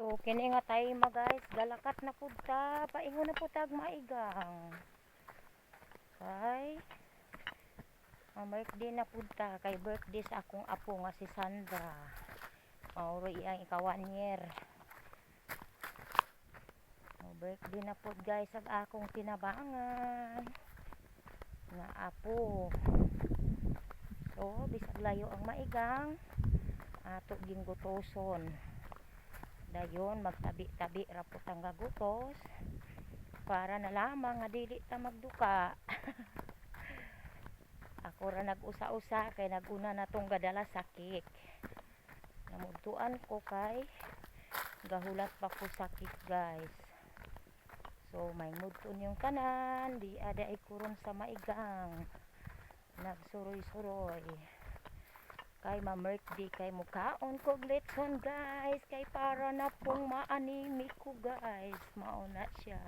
So kini nga tayo guys, galakat na pud ta, paingon na pud tag maigang. Kay birthday na pud ta, kay birthday sa akong apo nga si Sandra. Mauro iyang ika-1 year. Birthday na pud guys ang akong tinabangan nga apo. So bisag layo ang maigang, ato ginggutoson. Dayon magtabi-tabi ra pud ang gagutos para na lamang nga dili ta magduka. Ako ra nag-usa-usa kay naguna na tong gadala sa cake. Namudtuan ko kay gahulat pa ko sa cake guys. So may mudton yung tanan, di ada ay kuron sa maigang. Nagsuroy-suroy. Kay ma-birthday kay mukaon ko glitson guys, kay para na pong maanimi ko guys. Mauna siya.